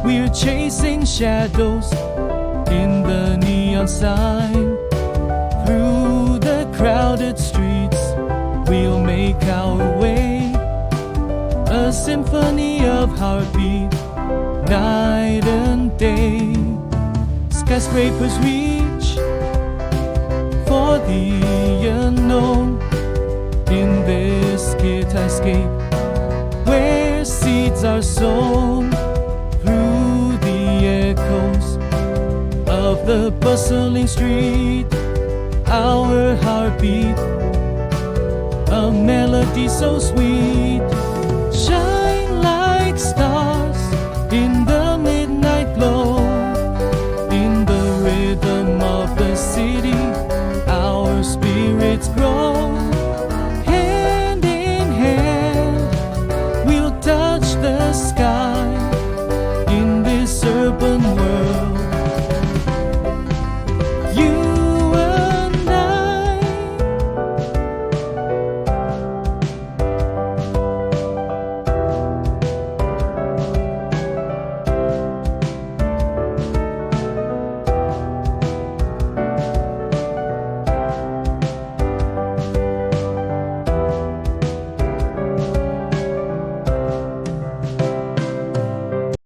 We're chasing shadows in the neon sign. Through the crowded streets, we'll make our way. A symphony of heartbeat, night and day. Skyscrapers reach for the unknown. In this skyscape, where seeds are sown, through the echoes of the bustling street, our heartbeat, a melody so sweet.